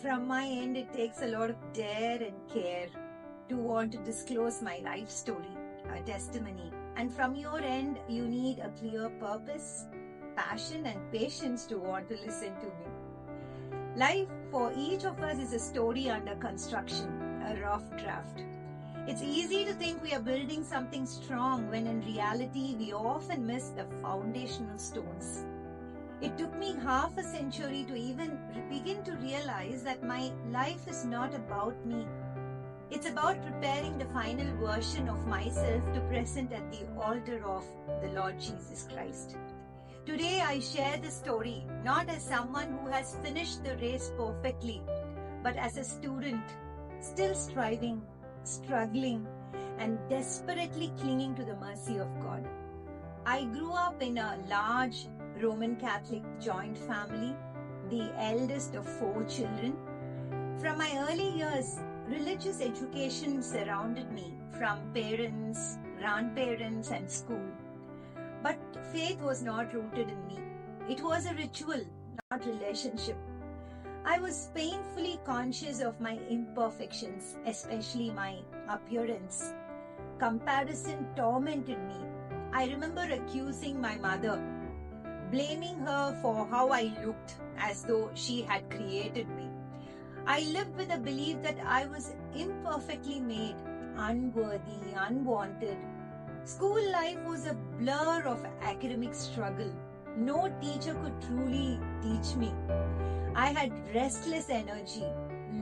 From my end, it takes a lot of dare and care to want to disclose my life story, a testimony. And from your end, you need a clear purpose, passion, and patience to want to listen to me. Life for each of us is a story under construction, a rough draft. It's easy to think we are building something strong when in reality we often miss the foundational stones. It took me half a century to even begin to realize that my life is not about me. It's about preparing the final version of myself to present at the altar of the Lord Jesus Christ. Today I share this story not as someone who has finished the race perfectly, but as a student still striving, struggling, and desperately clinging to the mercy of God. I grew up in a large Roman Catholic joint family, the eldest of 4 children. From my early years, religious education surrounded me from parents, grandparents, and school. But faith was not rooted in me. It was a ritual, not relationship. I was painfully conscious of my imperfections, especially my appearance. Comparison tormented me. I remember accusing my mother, blaming her for how I looked as though she had created me. I lived with the belief that I was imperfectly made, unworthy, unwanted. School life was a blur of academic struggle. No teacher could truly teach me. I had restless energy,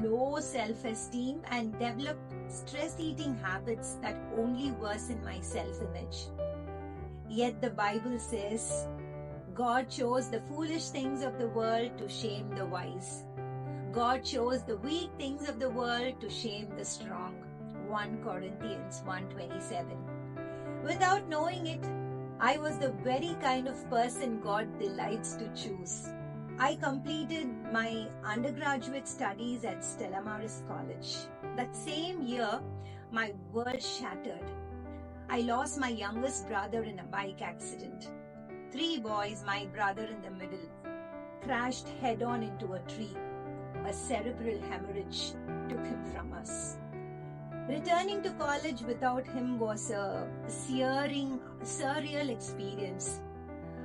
low self-esteem, and developed stress-eating habits that only worsened my self-image. Yet the Bible says, God chose the foolish things of the world to shame the wise. God chose the weak things of the world to shame the strong. 1 Corinthians 1:27. Without knowing it, I was the very kind of person God delights to choose. I completed my undergraduate studies at Stella Maris College. That same year, my world shattered. I lost my youngest brother in a bike accident. 3 boys, my brother in the middle, crashed head-on into a tree. A cerebral hemorrhage took him from us. Returning to college without him was a searing, surreal experience.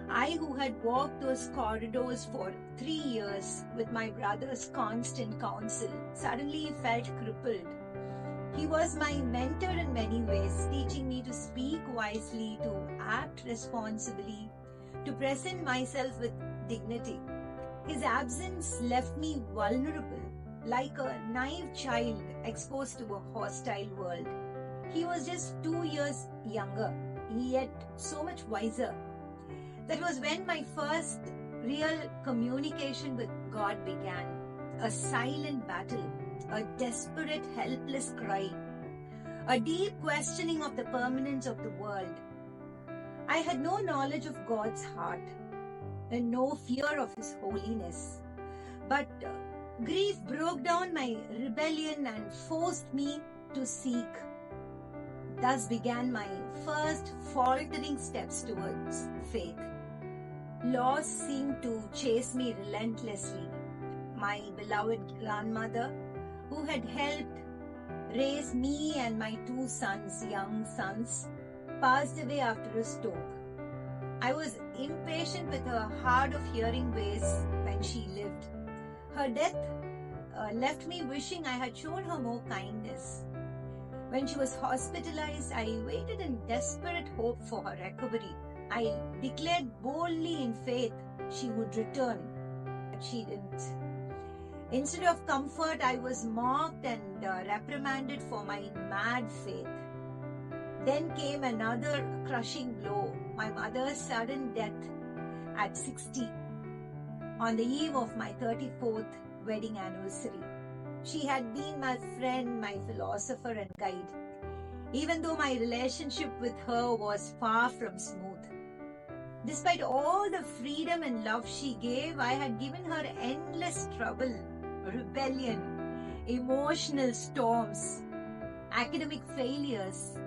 I, who had walked those corridors for 3 years with my brother's constant counsel, suddenly felt crippled. He was my mentor in many ways, teaching me to speak wisely, to act responsibly, to present myself with dignity. His absence left me vulnerable, like a naive child exposed to a hostile world. He was just 2 years younger, yet so much wiser. That was when my first real communication with God began. A silent battle, a desperate, helpless cry, a deep questioning of the permanence of the world. I had no knowledge of God's heart and no fear of His holiness. But grief broke down my rebellion and forced me to seek. Thus began my first faltering steps towards faith. Loss seemed to chase me relentlessly. My beloved grandmother, who had helped raise me and my 2 sons, young sons, passed away after a stroke. I was impatient with her hard of hearing ways when she lived. Her death left me wishing I had shown her more kindness. When she was hospitalized, I waited in desperate hope for her recovery. I declared boldly in faith she would return, but she didn't. Instead of comfort, I was mocked and reprimanded for my mad faith. Then came another crushing blow, my mother's sudden death at 60, on the eve of my 34th wedding anniversary. She had been my friend, my philosopher and guide, even though my relationship with her was far from smooth. Despite all the freedom and love she gave, I had given her endless trouble, rebellion, emotional storms, academic failures,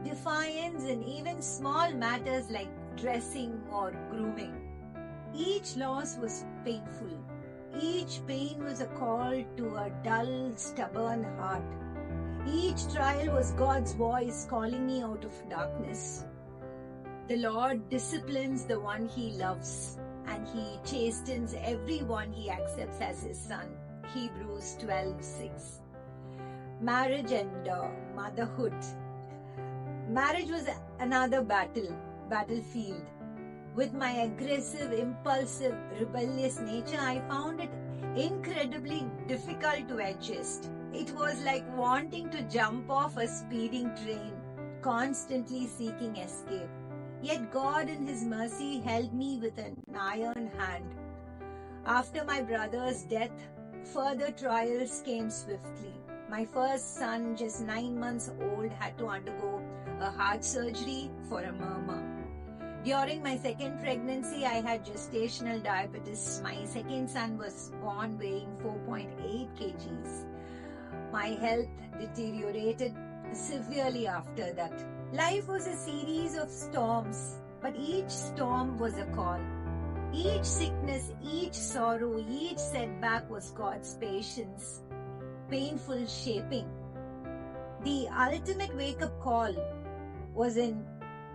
defiance, and even small matters like dressing or grooming. Each loss was painful. Each pain was a call to a dull, stubborn heart. Each trial was God's voice calling me out of darkness. The Lord disciplines the one He loves, and He chastens everyone He accepts as His son. Hebrews 12:6. Marriage and motherhood. Marriage was another battlefield. With my aggressive, impulsive, rebellious nature, I found it incredibly difficult to adjust. It was like wanting to jump off a speeding train, constantly seeking escape. Yet God in His mercy held me with an iron hand. After my brother's death, further trials came swiftly. My first son, just 9 months old, had to undergo a heart surgery for a murmur. During my second pregnancy, I had gestational diabetes. My second son was born weighing 4.8 kgs. My health deteriorated severely after that. Life was a series of storms, but each storm was a call. Each sickness, each sorrow, each setback was God's patience, painful shaping. The ultimate wake-up call was in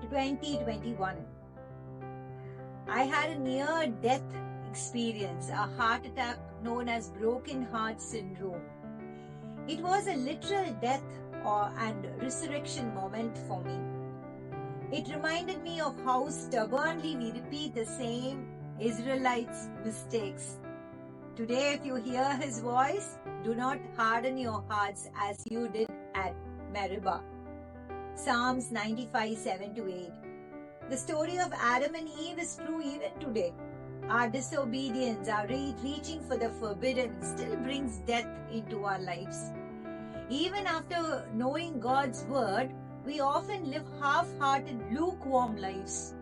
2021. I had a near-death experience, a heart attack known as broken heart syndrome. It was a literal death and resurrection moment for me. It reminded me of how stubbornly we repeat the same Israelites' mistakes. Today, if you hear His voice, do not harden your hearts as you did at Meribah. Psalms 95:7-8. The story of Adam and Eve is true even today. Our disobedience, our reaching for the forbidden still brings death into our lives. Even after knowing God's word, we often live half-hearted, lukewarm lives.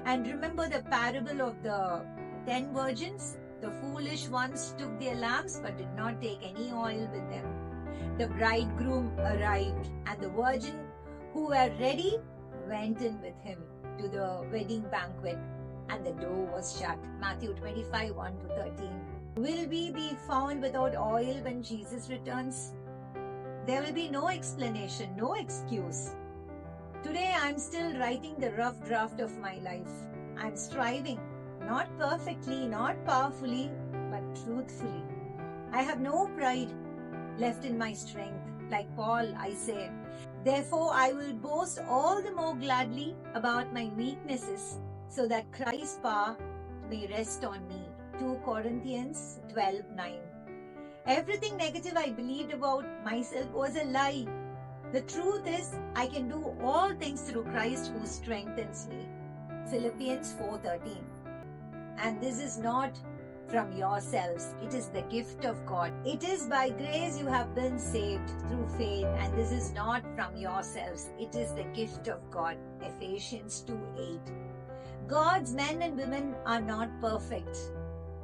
And remember the parable of the 10 virgins? The foolish ones took their lamps but did not take any oil with them. The bridegroom arrived, and the virgin who were ready went in with him to the wedding banquet, and the door was shut. Matthew 25:1-13. Will we be found without oil when Jesus returns? There will be no explanation, no excuse. Today I'm still writing the rough draft of my life. I'm striving, not perfectly, not powerfully, but truthfully. I have no pride left in my strength. Like Paul, I say, therefore I will boast all the more gladly about my weaknesses, so that Christ's power may rest on me. 2 Corinthians 12:9. Everything negative I believed about myself was a lie. The truth is, I can do all things through Christ who strengthens me. Philippians 4:13. And this is not from yourselves. It is the gift of God. It is by grace you have been saved through faith, and this is not from yourselves. It is the gift of God. Ephesians 2:8. God's men and women are not perfect.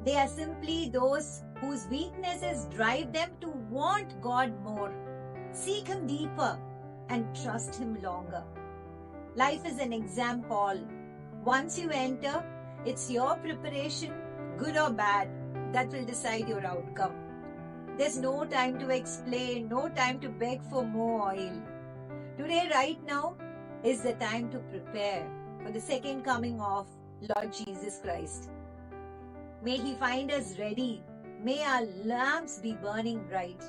They are simply those whose weaknesses drive them to want God more, seek Him deeper, and trust Him longer. Life is an exam hall. Once you enter, it's your preparation, good or bad, that will decide your outcome. There's no time to explain, no time to beg for more oil. Today, right now, is the time to prepare for the second coming of Lord Jesus Christ. May He find us ready. May our lamps be burning bright.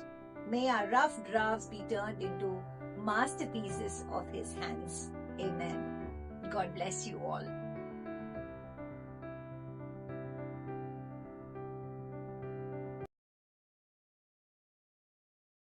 May our rough drafts be turned into masterpieces of His hands. Amen. God bless you all.